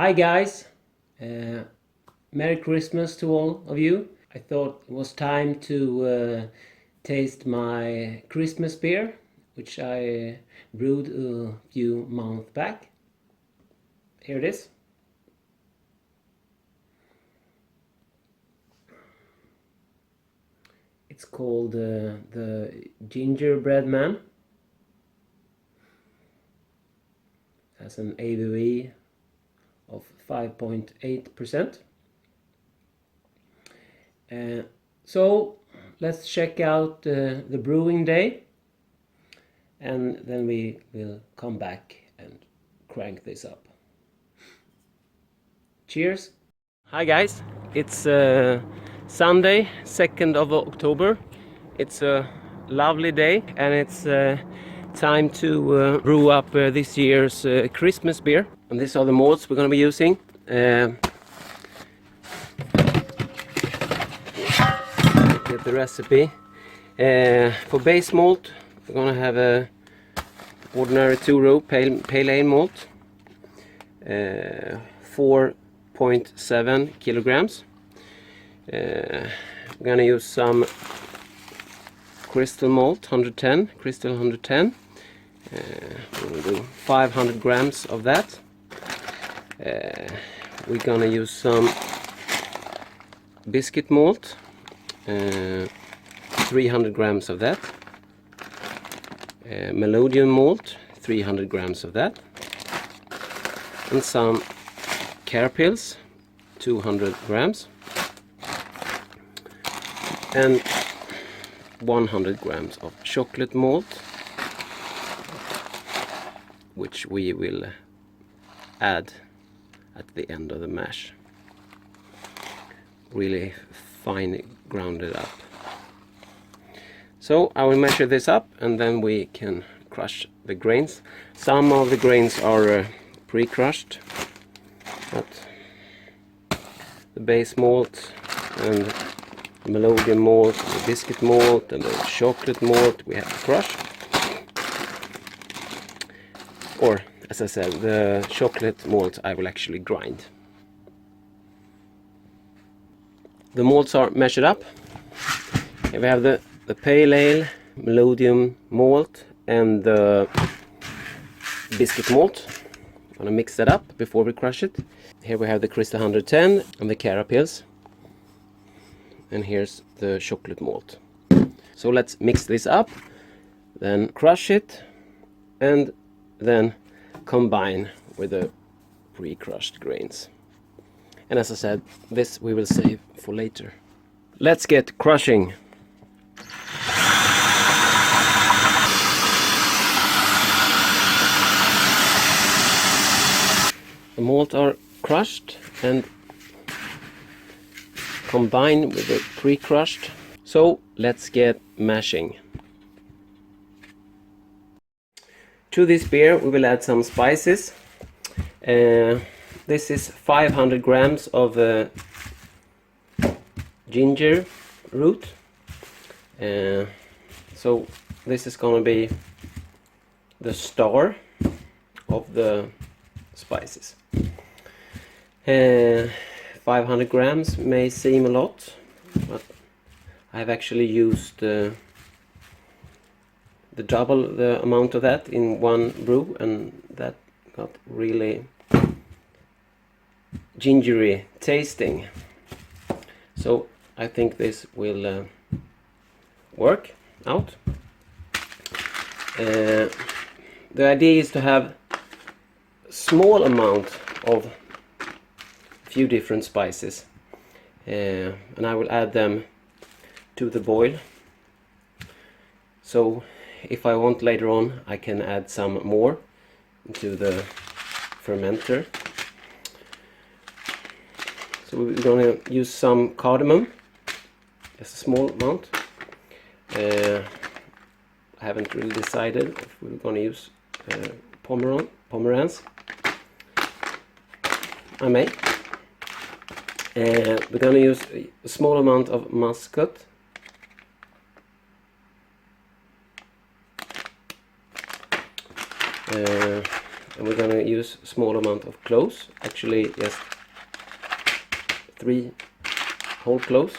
Hi guys, Merry Christmas to all of you. I thought it was time to taste my Christmas beer, which I brewed a few months back. Here it is. It's called the Gingerbread Man. It has an ABV of 5.8%. So let's check out the brewing day, and then we will come back and crank this up. Cheers! Hi guys, it's Sunday, 2nd of October. It's a lovely day and it's time to brew up this year's Christmas beer. And these are the malts we're going to be using. Get the recipe. For base malt, we're going to have a ordinary 2-row pale ale malt, 4.7 kilograms. We're going to use some crystal malt, 110, crystal 110. We'll do 500 grams of that. We're going to use some biscuit malt, 300 grams of that. Melodium malt, 300 grams of that. And some carapils, 200 grams. And 100 grams of chocolate malt, which we will add at the end of the mash. Really fine grounded up. So I will measure this up and then we can crush the grains. Some of the grains are pre-crushed, but the base malt and the melodium malt, the biscuit malt and the chocolate malt we have to crush. Or, as I said, the chocolate malt I will actually grind. The malts are measured up. Here we have the pale ale, melodium malt and the biscuit malt. I'm gonna mix that up before we crush it. Here we have the crystal 110 and the carapils. And here's the chocolate malt. So let's mix this up, then crush it, and then combine with the pre-crushed grains. And as I said, this we will save for later. Let's get crushing. The malt are crushed and combined with the pre-crushed. So let's get mashing. To this beer we will add some spices. This is 500 grams of ginger root. So this is gonna be the star of the spices. 500 grams may seem a lot, but I've actually used the double the amount of that in one brew, and that got really gingery tasting. So I think this will work out. The idea is to have a small amount of a few different spices, and I will add them to the boil. So if I want later on, I can add some more into the fermenter. So we're going to use some cardamom, just a small amount. I haven't really decided if we're going to use Pomerans. I may. We're going to use a small amount of muscat. And we're gonna use a small amount of cloves, actually just 3 whole cloves.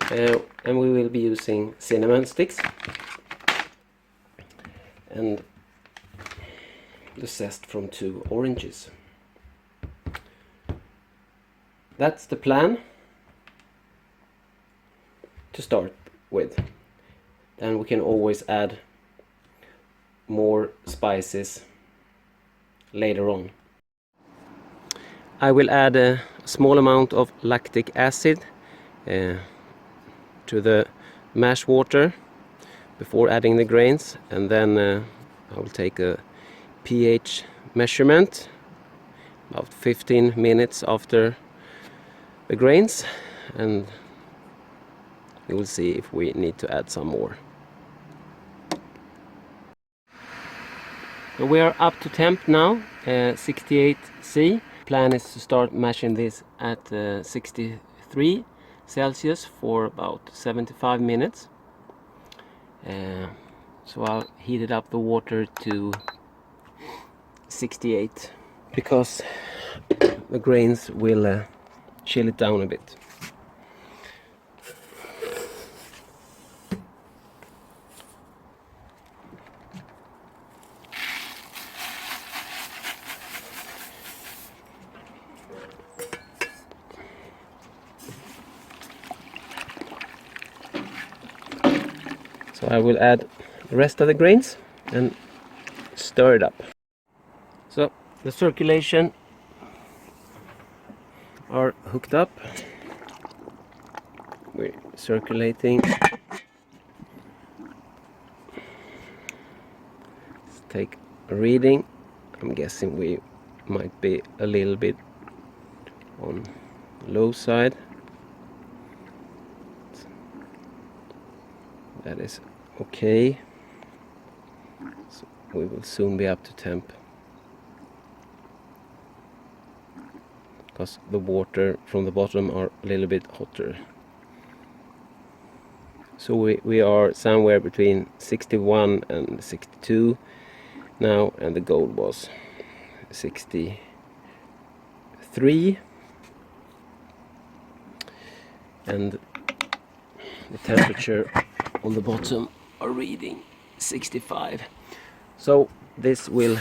And we will be using cinnamon sticks and the zest from 2 oranges. That's the plan to start with. Then we can always add more spices later on. I will add a small amount of lactic acid to the mash water before adding the grains, and then I will take a pH measurement about 15 minutes after the grains, and we will see if we need to add some more. So we are up to temp now, 68°C. Plan is to start mashing this at 63 Celsius for about 75 minutes. So I'll heat up the water to 68 because the grains will chill it down a bit. So I will add the rest of the grains and stir it up. So the circulation are hooked up. We're circulating. Let's take a reading. I'm guessing we might be a little bit on low side. That is okay. So we will soon be up to temp, because the water from the bottom are a little bit hotter. So we are somewhere between 61 and 62 now, and the goal was 63, and the temperature on the bottom are reading 65. So this will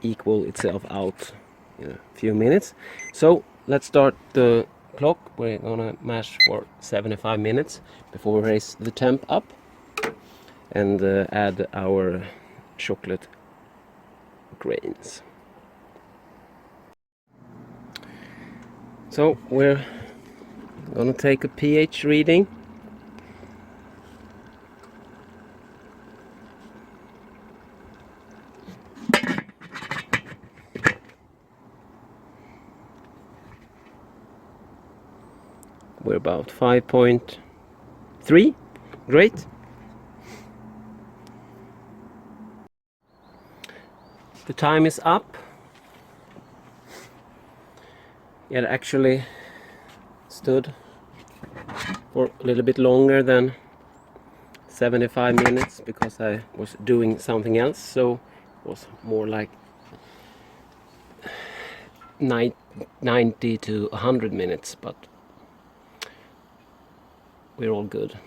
equal itself out in a few minutes. So let's start the clock. We're gonna mash for 75 minutes before we raise the temp up and add our chocolate grains. So we're gonna take a pH reading. We're about 5.3. Great. The time is up. It actually stood for a little bit longer than 75 minutes because I was doing something else, so it was more like 90 to 100 minutes, but we're all good.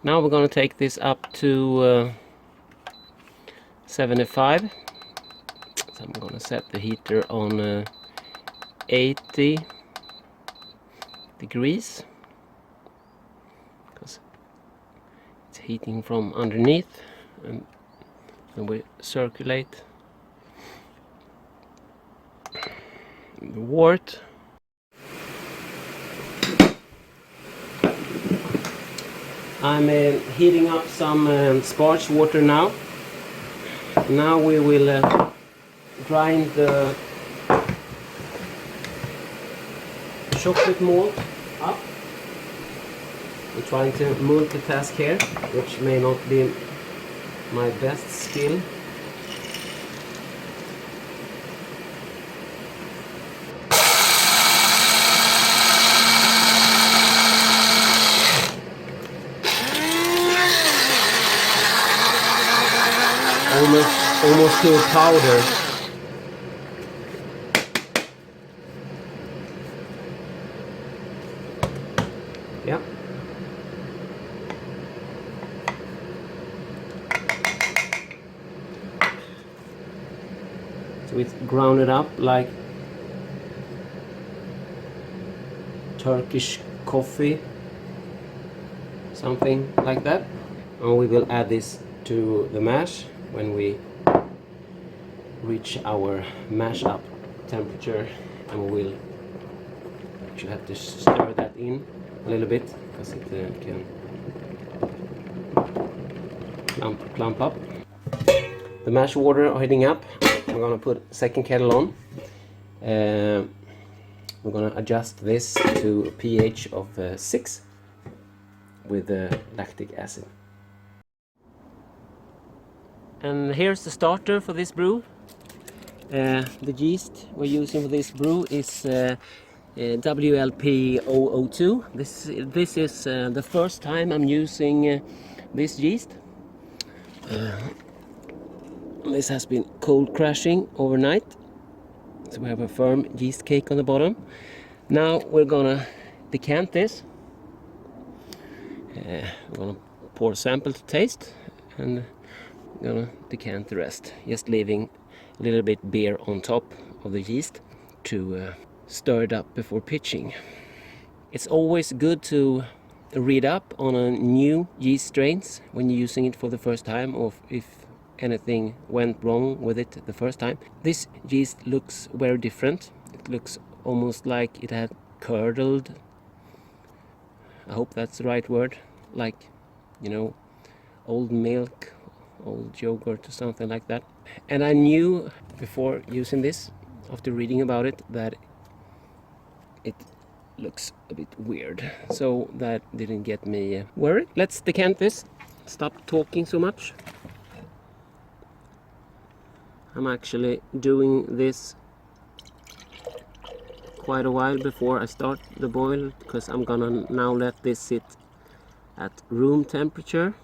Now we're going to take this up to 75. So I'm going to set the heater on 80 degrees because it's heating from underneath, and then we circulate the wort. I'm heating up some sparge water now. Now we will grind the chocolate malt up. I'm trying to multitask here, which may not be my best skill. almost to a powder. Yeah. So it's grounded up like Turkish coffee, something like that. And we will add this to the mash when we reach our mash up temperature, and we will actually have to stir that in a little bit because it can clump up. The mash water are heating up. I'm gonna put second kettle on. We're gonna adjust this to a pH of 6 with lactic acid. And here's the starter for this brew. The yeast we're using for this brew is WLP002. This is the first time I'm using this yeast. This has been cold crashing overnight, so we have a firm yeast cake on the bottom. Now we're gonna decant this. We're gonna pour a sample to taste, and we're gonna decant the rest, just leaving a little bit beer on top of the yeast to stir it up before pitching. It's always good to read up on a new yeast strains when you're using it for the first time, or if anything went wrong with it the first time. This yeast looks very different. It looks almost like it had curdled. I hope that's the right word. Like, you know, old milk, old yogurt or something like that. And I knew before using this, after reading about it, that it looks a bit weird. So that didn't get me worried. Let's decant this. Stop talking so much. I'm actually doing this quite a while before I start the boil, because I'm gonna now let this sit at room temperature.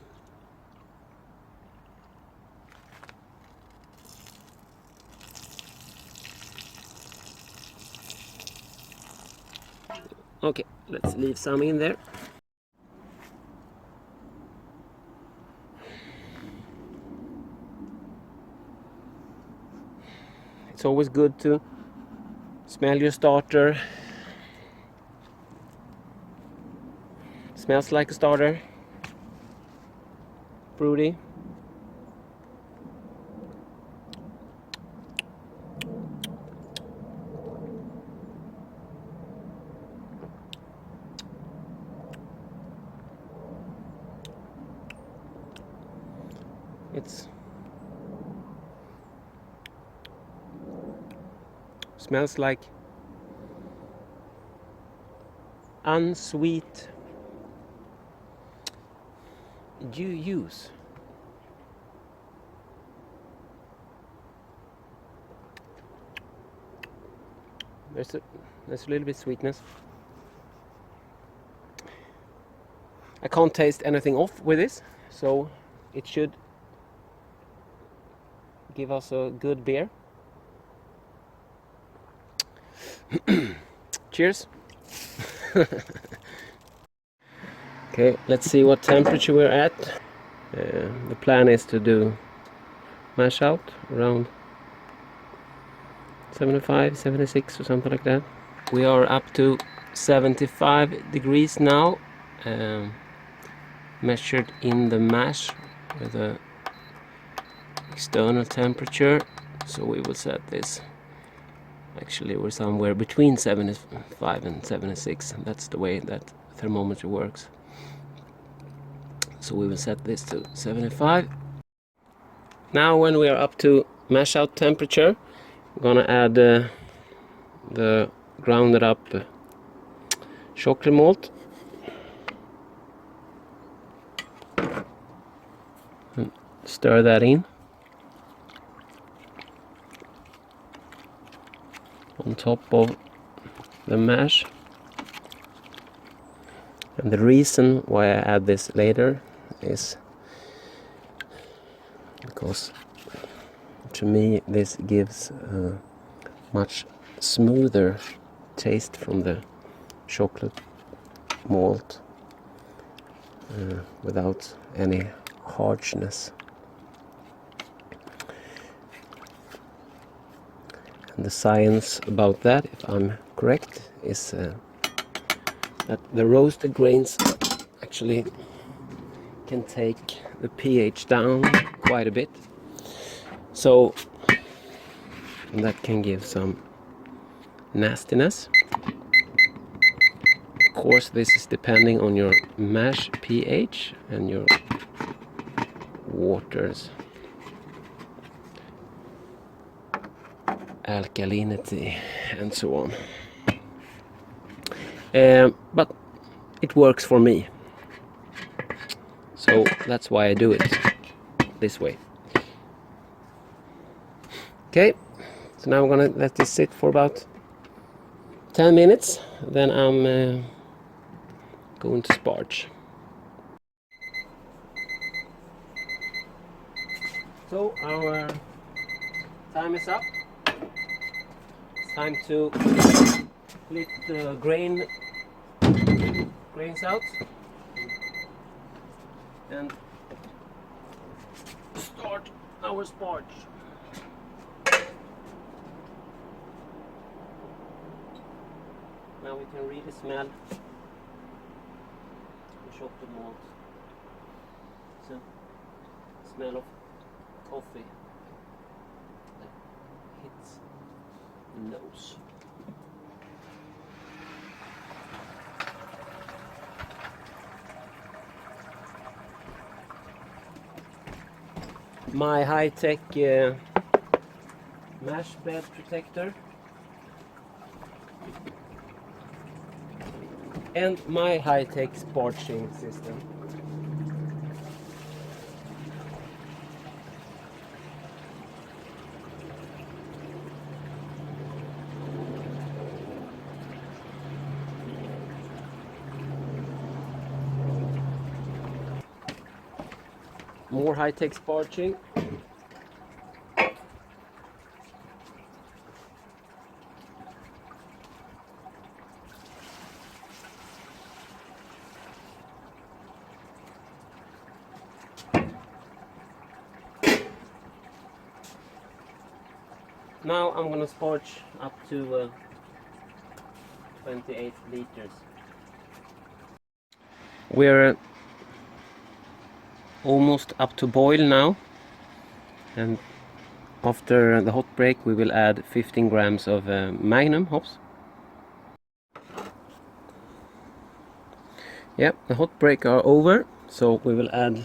Okay, let's leave some in there. It's always good to smell your starter. Smells like a starter. Fruity. It's smells like unsweet juice. There's a little bit sweetness. I can't taste anything off with this, so it should give us a good beer. Cheers. Okay, let's see what temperature we're at. The plan is to do mash out around 75, 76 or something like that. We are up to 75 degrees now, measured in the mash with the external temperature. So we will set this. Actually, we're somewhere between 75 and 76. That's the way that thermometer works. So we will set this to 75. Now when we are up to mash out temperature, we're gonna add the grounded up chocolate malt. And stir that in. On top of the mash. And the reason why I add this later is because to me this gives a much smoother taste from the chocolate malt without any harshness. And the science about that, if I'm correct, is that the roasted grains actually can take the pH down quite a bit, so that can give some nastiness. Of course, this is depending on your mash pH and your water's alkalinity and so on. But it works for me, so that's why I do it this way. Okay, so now I'm gonna let this sit for about 10 minutes, then I'm going to sparge. So our time is up. It's time to lift the grains out and start our sparge. Now we can really smell the chocolate malt. It's a smell of coffee that hits the nose. My high-tech mash bed protector and my high-tech sparging system. More high-tech sparging. Now I'm gonna sparge up to 28 liters. We're almost up to boil now, and after the hot break we will add 15 grams of Magnum hops. Yeah, the hot break are over, so we will add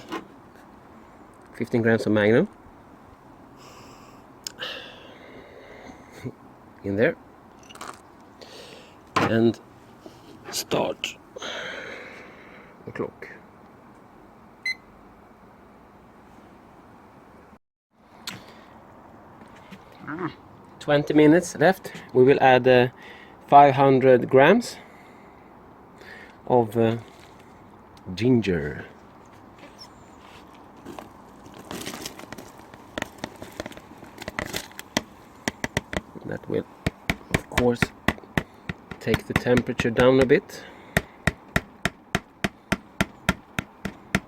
15 grams of Magnum in there and start the clock. Ah. 20 minutes left. We will add 500 grams of ginger. That will, of course, take the temperature down a bit.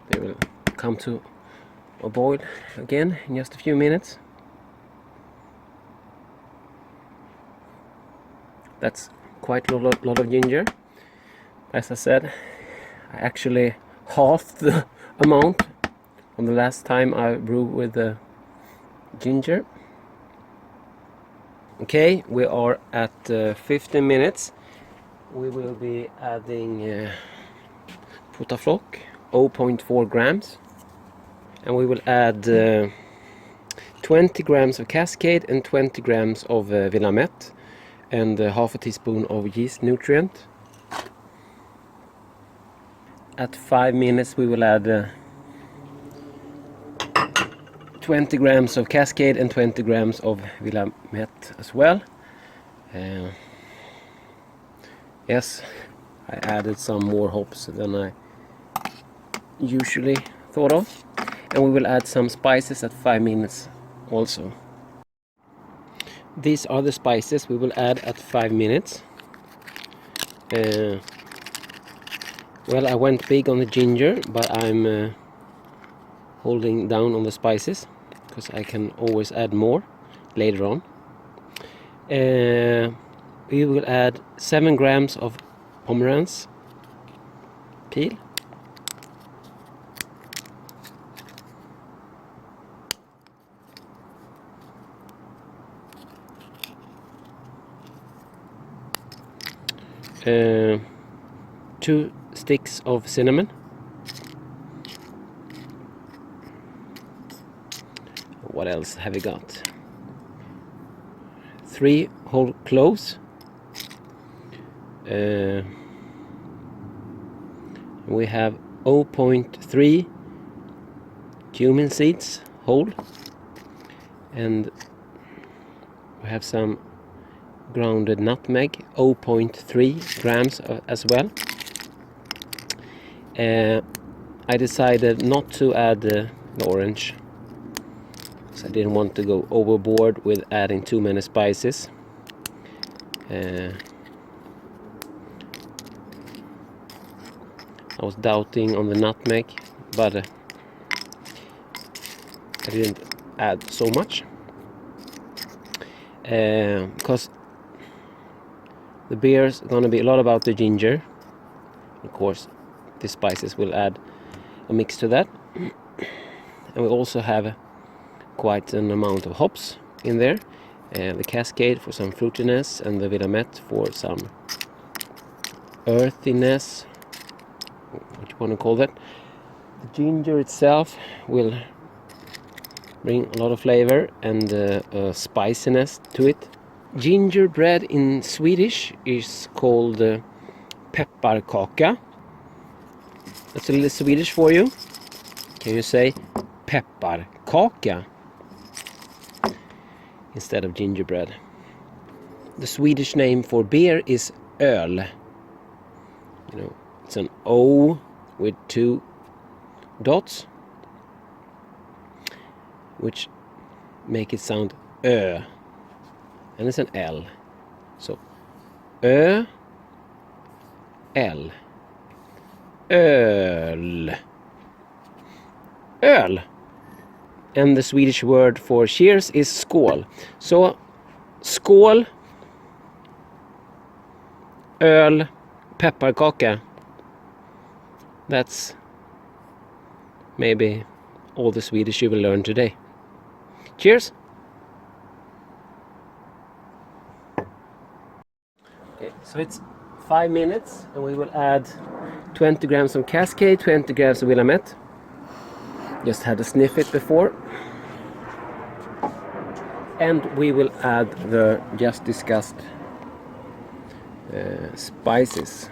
They will come to a boil again in just a few minutes. That's quite a lot of ginger. As I said, I actually halved the amount from the last time I brewed with the ginger. Okay, we are at 15 minutes. We will be adding Potaflock, 0.4 grams. And we will add 20 grams of Cascade and 20 grams of Willamette and half a teaspoon of yeast nutrient. At 5 minutes we will add 20 grams of Cascade and 20 grams of Willamette as well. Yes, I added some more hops than I usually thought of. And we will add some spices at 5 minutes also. These are the spices we will add at 5 minutes. Well, I went big on the ginger, but I'm holding down on the spices because I can always add more later on. We will add 7 grams of Pomerans peel. Uh, 2 sticks of cinnamon. What else have we got? 3 whole cloves. We have 0.3 cumin seeds whole, and we have some grounded nutmeg, 0.3 grams as well. I decided not to add the orange, so I didn't want to go overboard with adding too many spices. I was doubting on the nutmeg, but I didn't add so much because the beer is going to be a lot about the ginger. Of course, the spices will add a mix to that, and we also have quite an amount of hops in there. The Cascade for some fruitiness, and the Willamette for some earthiness, what you want to call that. The ginger itself will bring a lot of flavor and spiciness to it. Gingerbread in Swedish is called pepparkaka. That's a little Swedish for you. Can you say pepparkaka instead of gingerbread? The Swedish name for beer is öl. You know, it's an O with 2 dots, which make it sound ö, and it's an L. So ö, L, öl, öl. And the Swedish word for cheers is skål. So skål, öl, pepparkaka. That's maybe all the Swedish you will learn today. Cheers! Okay, so it's 5 minutes, and we will add 20 grams of Cascade, 20 grams of Willamette. Just had to sniff it before. And we will add the just discussed spices.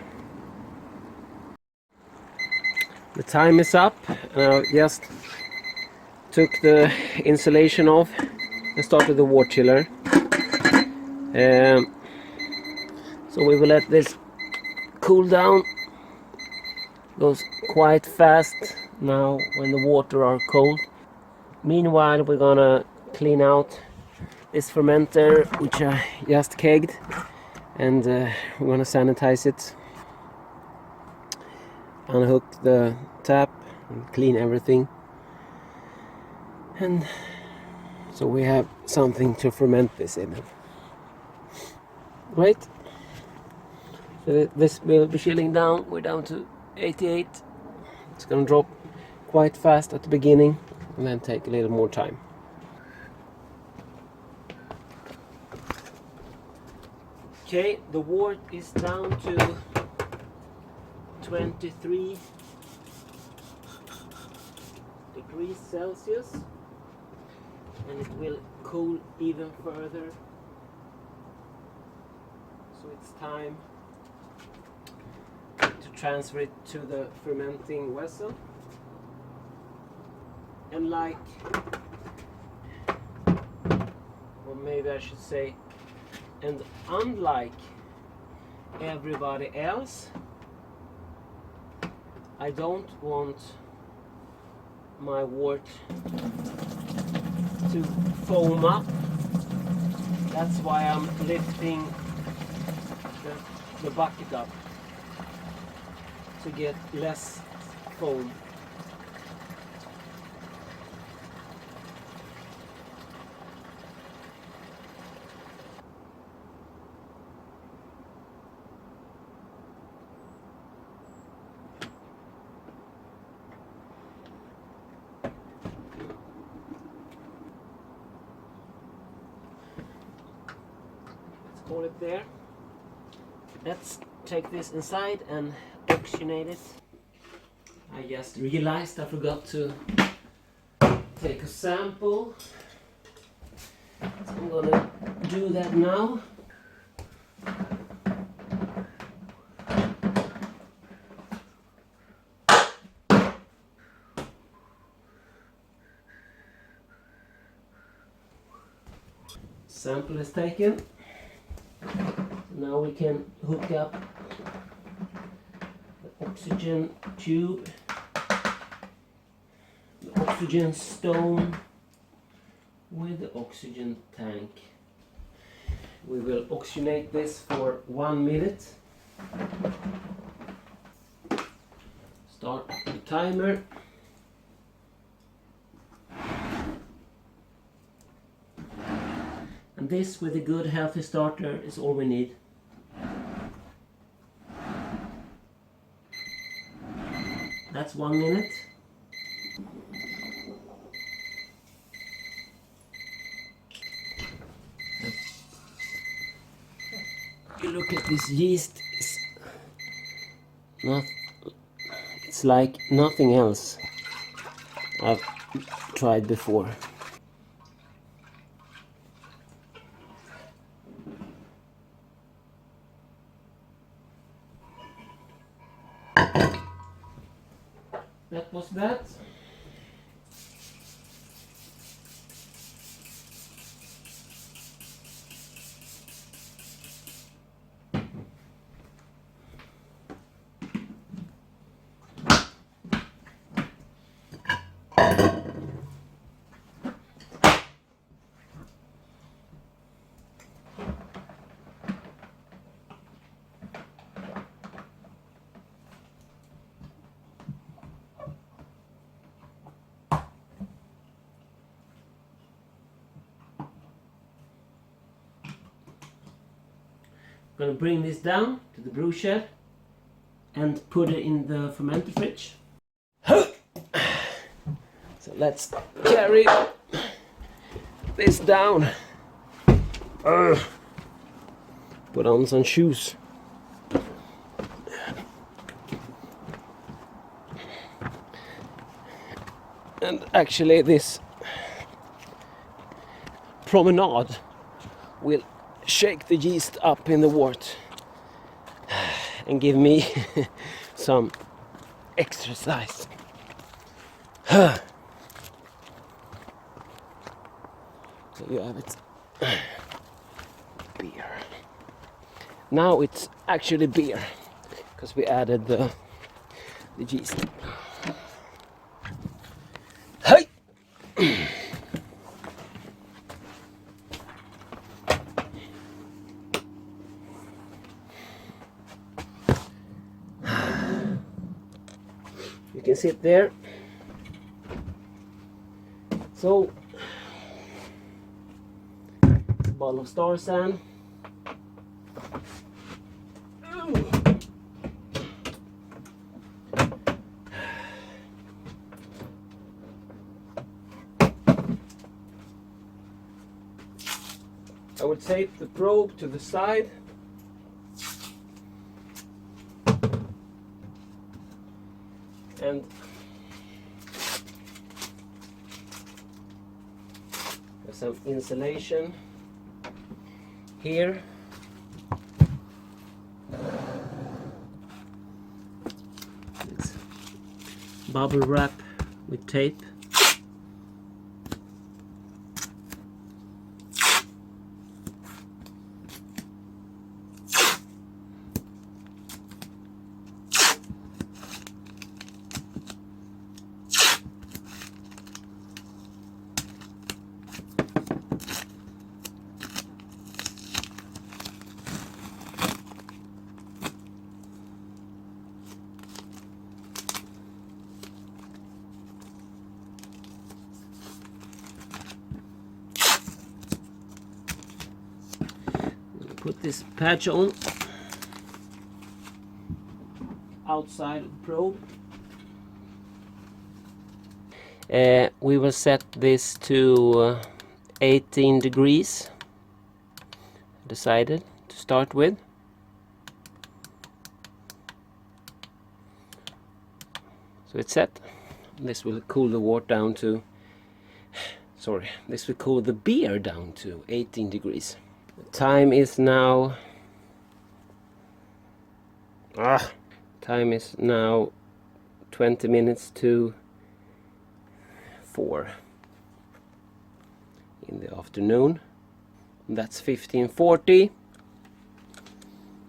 The time is up, and I just took the insulation off and started the water chiller. So we will let this cool down. Goes quite fast now when the water are cold. Meanwhile, we're gonna clean out this fermenter, which I just kegged, and we're gonna sanitize it, unhook the tap and clean everything, and so we have something to ferment this in. Right, so this will be chilling down. We're down to 88. It's gonna drop quite fast at the beginning and then take a little more time. Okay, the wort is down to 23 degrees Celsius, and it will cool even further. So it's time to transfer it to the fermenting vessel. And like, or maybe I should say, and unlike everybody else, I don't want my wort to foam up That's why I'm lifting the bucket up to get less foam. Hold it there. Let's take this inside and oxygenate it. I just realized I forgot to take a sample. So I'm gonna do that now. Sample is taken. Now we can hook up the oxygen tube, the oxygen stone with the oxygen tank. We will oxygenate this for 1 minute. Start the timer. And this, with a good healthy starter, is all we need. That's 1 minute. You look at this yeast, it's like nothing else I've tried before. That was that. I'm going to bring this down to the brew shed and put it in the fermenter fridge. So let's carry this down. Put on some shoes. And actually this promenade will shake the yeast up in the wort and give me some exercise. So you have it. Beer. Now it's actually beer because we added the yeast. Hey! You can sit there. So, bottle of Star San. I would take the probe to the side. And there's some insulation here. It's bubble wrap with tape. put this patch on outside of the probe. We will set this to 18 degrees. Decided to start with. So it's set. This will cool the water down to, this will cool the beer down to 18 degrees. The time is now, time is now 20 minutes to 4 in the afternoon. That's 15:40.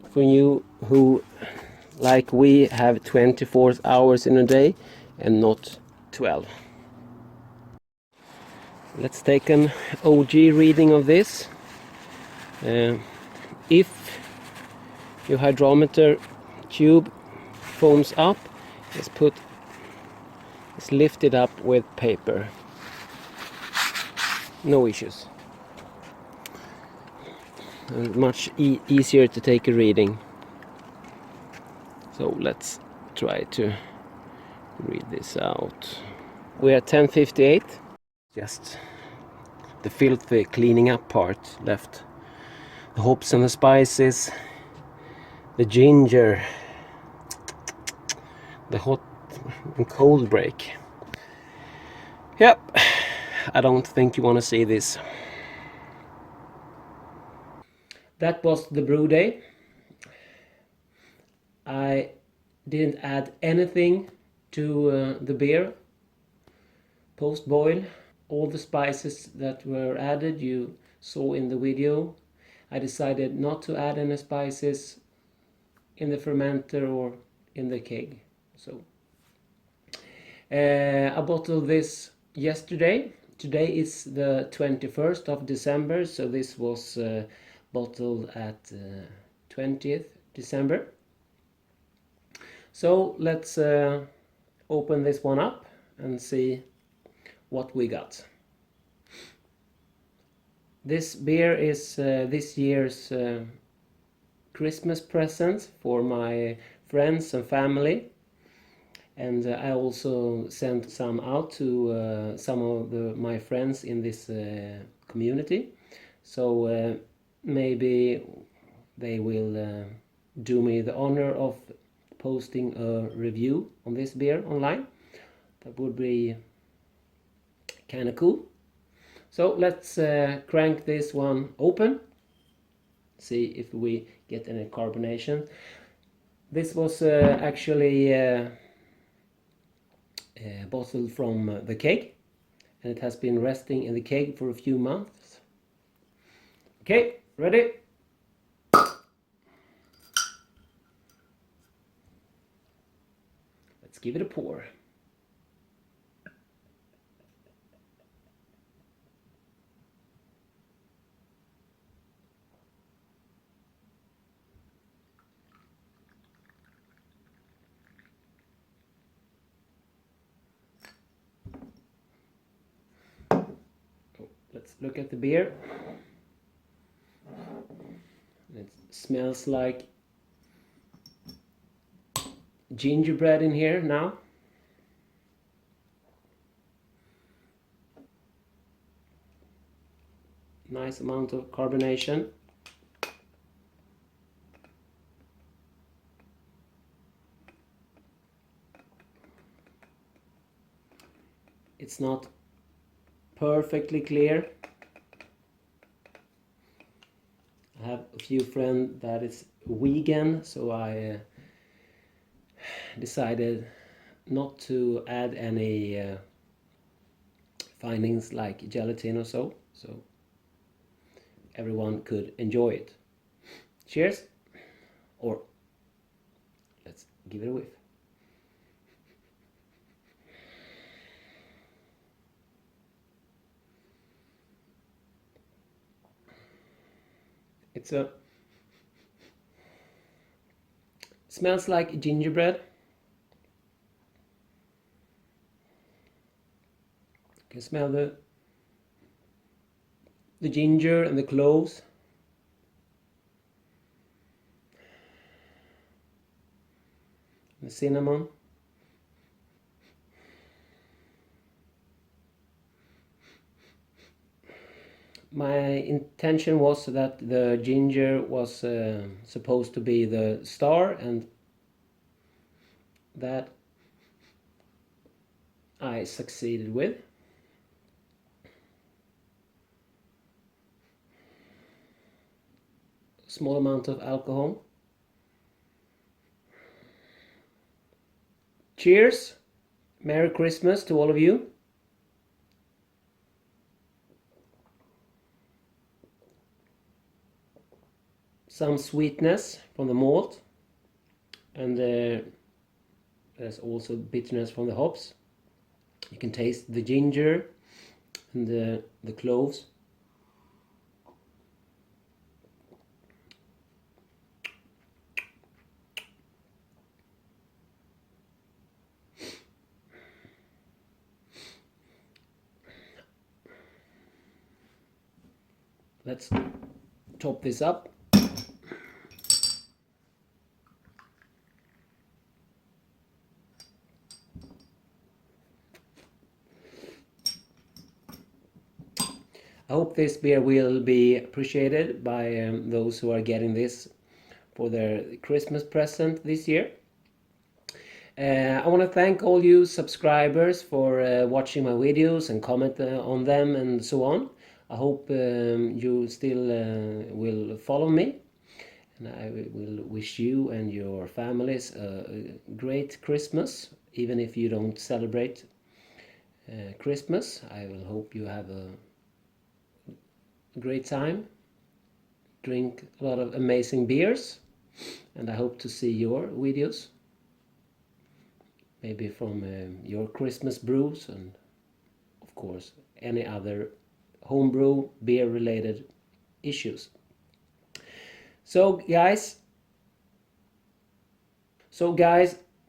For you who, like we, have 24 hours in a day and not 12. Let's take an OG reading of this. If your hydrometer tube foams up, it's lifted up with paper. No issues. And much easier to take a reading. So let's try to read this out. We're at 10:58. Just the filthy cleaning up part left. The hops and the spices, the ginger, the hot and cold break. Yep, I don't think you want to see this. That was the brew day. I didn't add anything to the beer post boil. All the spices that were added you saw in the video. I decided not to add any spices in the fermenter or in the keg. So I bottled this yesterday. Today is the 21st of December, so this was bottled at 20th December. So let's open this one up and see what we got. This beer is this year's Christmas present for my friends and family, and I also sent some out to some of my friends in this community, so maybe they will do me the honor of posting a review on this beer online. That would be kind of cool. So let's crank this one open, see if we get any carbonation. This was actually bottled from the keg, and it has been resting in the keg for a few months. Okay, ready? Let's give it a pour. Let's look at the beer. It smells like gingerbread in here now. Nice amount of carbonation. It's not perfectly clear. I have a few friends that is vegan, so I decided not to add any findings like gelatin or so everyone could enjoy it. Cheers, or let's give it a whiff. Smells like gingerbread. You can smell the ginger and the cloves. the cinnamon. My intention was that the ginger was supposed to be the star, and that I succeeded with. Small amount of alcohol. Cheers! Merry Christmas to all of you. Some sweetness from the malt, and there's also bitterness from the hops. You can taste the ginger and the cloves. Let's top this up. I hope this beer will be appreciated by those who are getting this for their Christmas present this year. I want to thank all you subscribers for watching my videos and comment on them and so on. I hope you still will follow me, and I will wish you and your families a great Christmas, even if you don't celebrate Christmas. I will hope you have a great time, drink a lot of amazing beers, and I hope to see your videos, maybe from your Christmas brews, and of course any other homebrew beer related issues. So guys,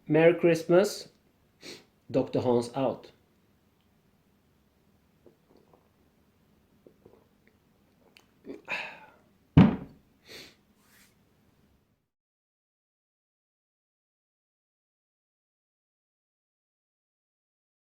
Merry Christmas. Dr. Hans out.